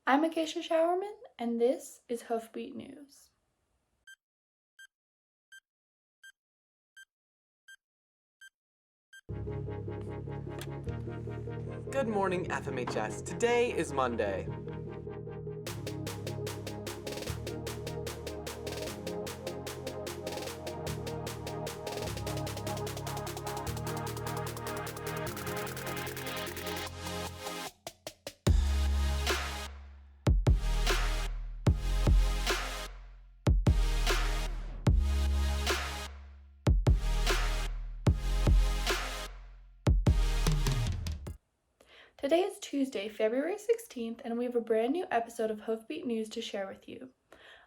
I'm Akacia Schauermann, and this is Hoofbeat News. Good morning, FMHS. Today is Monday. Today is Tuesday, February 16th, and we have a brand new episode of Hoofbeat News to share with you.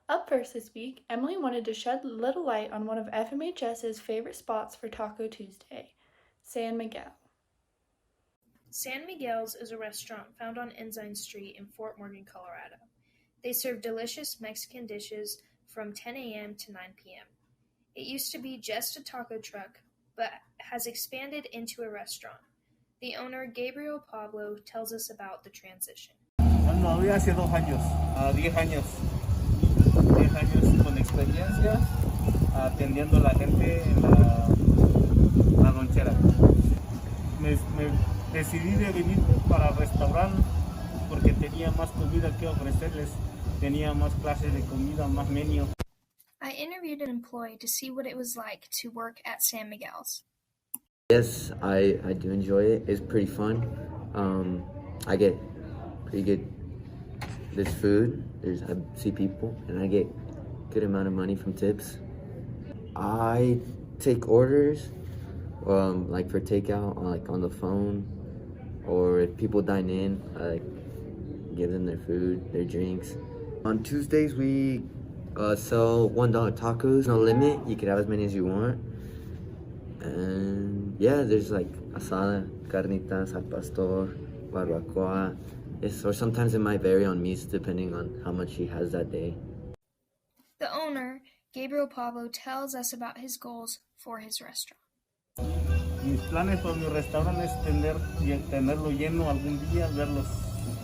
Up first this week, Emilee wanted to shed a little light on one of FMHS's favorite spots for Taco Tuesday, San Miguel. San Miguel's is a restaurant found on Ensign Street in Fort Morgan, Colorado. They serve delicious Mexican dishes from 10 a.m. to 9 p.m. It used to be just a taco truck, but has expanded into a restaurant. The owner, Gabriel Pablo, tells us about the transition. No, había hace 2 años, 10 años. 10 años con experiencia atendiendo a la gente en la lonchera. Me decidí de venir para el restaurante porque tenía más comida que ofrecerles, tenía más clases de comida, más menú. I interviewed an employee to see what it was like to work at San Miguel's. Yes, I do enjoy it. It's pretty fun. I get pretty good. There's food. I see people, and I get good amount of money from tips. I take orders, like for takeout, like on the phone, or if people dine in, I give them their food, their drinks. On Tuesdays we sell $1 tacos. No limit. You can have as many as you want. And yeah, there's like asada, carnitas, al pastor, barbacoa. Or sometimes it might vary on meats depending on how much he has that day. The owner, Gabriel Pablo, tells us about his goals for his restaurant. Mis planes para mi restaurante es tenerlo lleno algún día,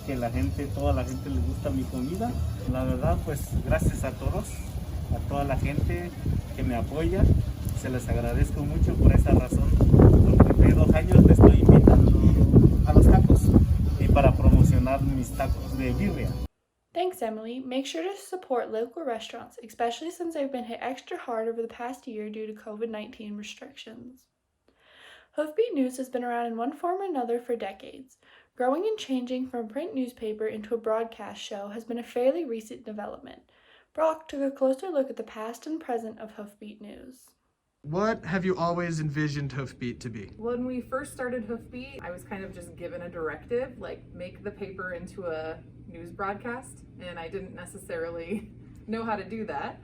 que toda la gente le gusta mi comida. La verdad, pues gracias a todos, a toda la gente que me apoya. Se les agradezco mucho por esa razón, porque hace 2 años me estoy invitando a los tacos y para promocionar mis tacos de birria. Thanks, Emilee. Make sure to support local restaurants, especially since they've been hit extra hard over the past year due to COVID-19 restrictions. Hoofbeat News has been around in one form or another for decades. Growing and changing from a print newspaper into a broadcast show has been a fairly recent development. Brock took a closer look at the past and present of Hoofbeat News. What have you always envisioned Hoofbeat to be? When we first started Hoofbeat, I was kind of just given a directive, like make the paper into a news broadcast, and I didn't necessarily know how to do that.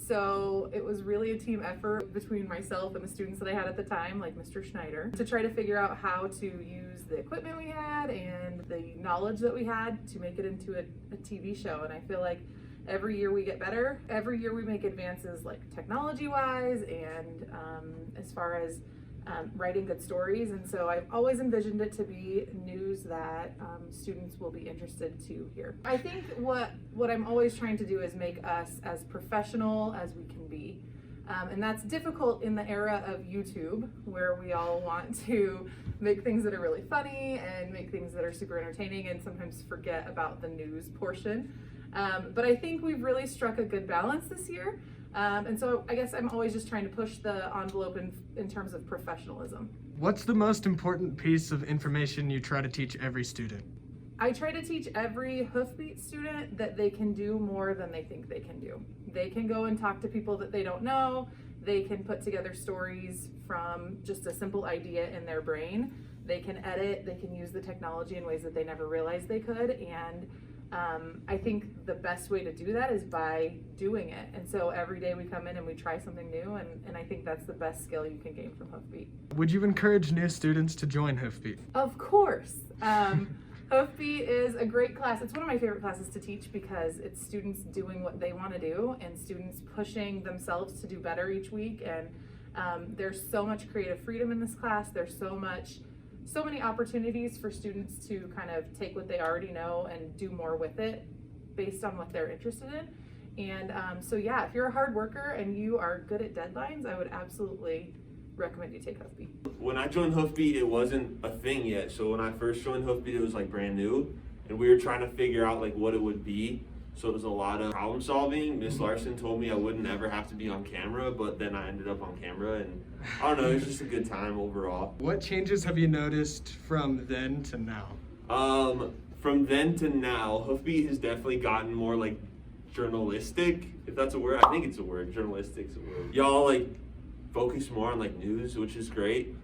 So it was really a team effort between myself and the students that I had at the time, like Mr. Schneider, to try to figure out how to use the equipment we had and the knowledge that we had to make it into a TV show. And I feel like every year we get better. Every year we make advances, like technology-wise and as far as writing good stories. And so I've always envisioned it to be news that students will be interested to hear. I think what I'm always trying to do is make us as professional as we can be. And that's difficult in the era of YouTube, where we all want to make things that are really funny and make things that are super entertaining and sometimes forget about the news portion. But I think we've really struck a good balance this year. And so I guess I'm always just trying to push the envelope in terms of professionalism. What's the most important piece of information you try to teach every student? I try to teach every Hoofbeat student that they can do more than they think they can do. They can go and talk to people that they don't know. They can put together stories from just a simple idea in their brain. They can edit, they can use the technology in ways that they never realized they could. And I think the best way to do that is by doing it. And so every day we come in and we try something new, and I think that's the best skill you can gain from Hoofbeat. Would you encourage new students to join Hoofbeat? Of course. Hoofbeat is a great class. It's one of my favorite classes to teach because it's students doing what they want to do and students pushing themselves to do better each week. And there's so much creative freedom in this class. There's so much so many opportunities for students to kind of take what they already know and do more with it based on what they're interested in. And so yeah, if you're a hard worker and you are good at deadlines, I would absolutely recommend you take Hoofbeat. When I joined Hoofbeat, it wasn't a thing yet. So when I first joined Hoofbeat, it was like brand new, and we were trying to figure out like what it would be. So it was a lot of problem solving. Miss Larson told me I wouldn't ever have to be on camera, but then I ended up on camera, and I don't know, it was just a good time overall. What changes have you noticed from then to now? From then to now, Hoofbeat has definitely gotten more like journalistic, if that's a word. I think it's a word. Journalistic's a word. Y'all like focus more on like news, which is great.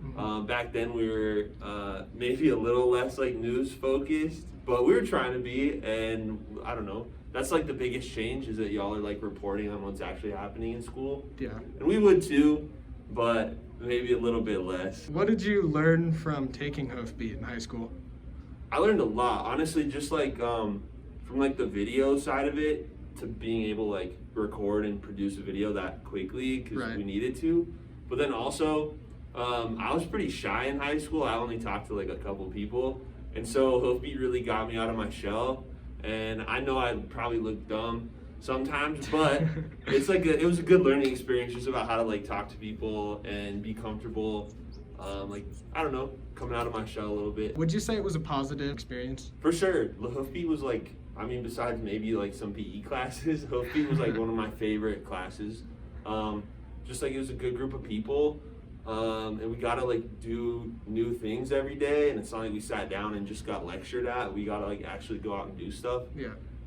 Back then we were maybe a little less like news focused, but we were trying to be, and I don't know. That's like the biggest change, is that y'all are like reporting on what's actually happening in school. Yeah. And we would too, but maybe a little bit less. What did you learn from taking Hoofbeat in high school? I learned a lot, honestly, just like from like the video side of it to being able to like record and produce a video that quickly because we needed to. But then also, I was pretty shy in high school. I only talked to like a couple people. And so Hoofbeat really got me out of my shell. And I know I probably look dumb sometimes, but it's like it was a good learning experience just about how to like talk to people and be comfortable. Like, I don't know, coming out of my shell a little bit. Would you say it was a positive experience? For sure. Hoofbeat was like, I mean, besides maybe like some PE classes, Hoofbeat was like one of my favorite classes. Just like it was a good group of people. And we gotta like do new things every day, and it's not like we sat down and just got lectured at. We gotta like actually go out and do stuff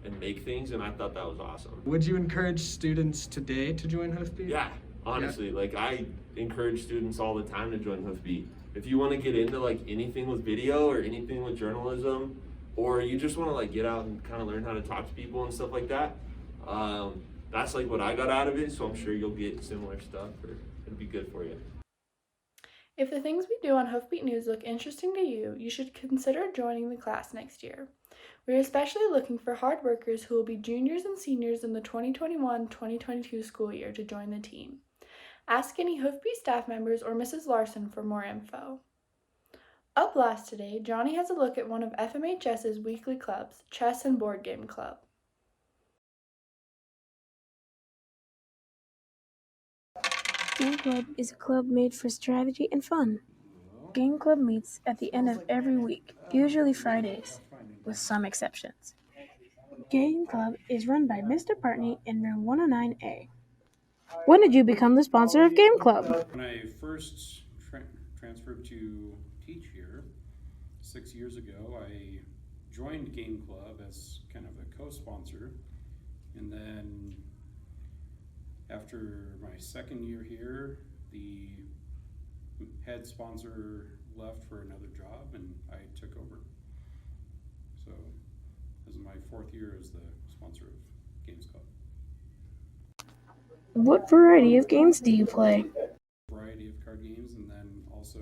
and make things, and I thought that was awesome. Would you encourage students today to join Hoofbeat? Yeah, honestly, like I encourage students all the time to join Hoofbeat. If you want to get into like anything with video or anything with journalism, or you just want to like get out and kind of learn how to talk to people and stuff like that, that's like what I got out of it, so I'm sure you'll get similar stuff, or it'll be good for you. If the things we do on Hoofbeat News look interesting to you, you should consider joining the class next year. We are especially looking for hard workers who will be juniors and seniors in the 2021-2022 school year to join the team. Ask any Hoofbeat staff members or Mrs. Larson for more info. Up last today, Johnny has a look at one of FMHS's weekly clubs, Chess and Board Game Club. Game Club is a club made for strategy and fun. Game Club meets at the end of every week, usually Fridays, with some exceptions. Game Club is run by Mr. Prouty in room 109A. When did you become the sponsor of Game Club? When I first transferred to teach here 6 years ago, I joined Game Club as kind of a co-sponsor, and then after my second year here, the head sponsor left for another job and I took over. So this is my fourth year as the sponsor of Games Club. What variety of games do you play? Variety of card games, and then also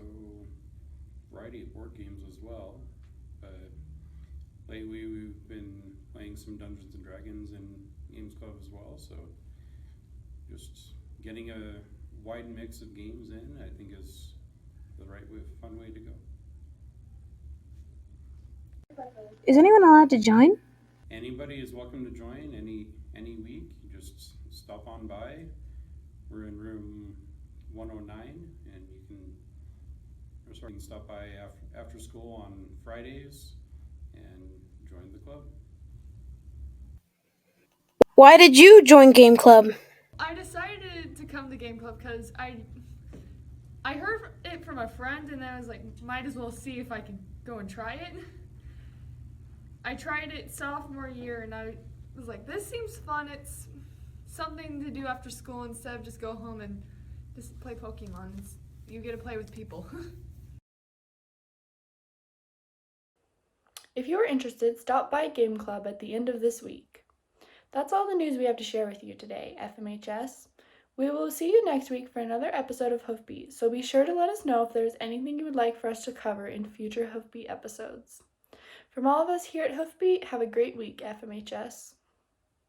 variety of board games as well. But lately we've been playing some Dungeons and Dragons in Games Club as well, so just getting a wide mix of games in, I think, is the right way, fun way to go. Is anyone allowed to join? Anybody is welcome to join any week. You just stop on by. We're in room 109, and you can stop by after school on Fridays and join the club. Why did you join Game Club? I decided to come to Game Club because I heard it from a friend, and I was like, might as well see if I could go and try it. I tried it sophomore year, and I was like, this seems fun. It's something to do after school instead of just go home and just play Pokemon. You get to play with people. If you are interested, stop by Game Club at the end of this week. That's all the news we have to share with you today, FMHS. We will see you next week for another episode of Hoofbeat, so be sure to let us know if there's anything you would like for us to cover in future Hoofbeat episodes. From all of us here at Hoofbeat, have a great week, FMHS.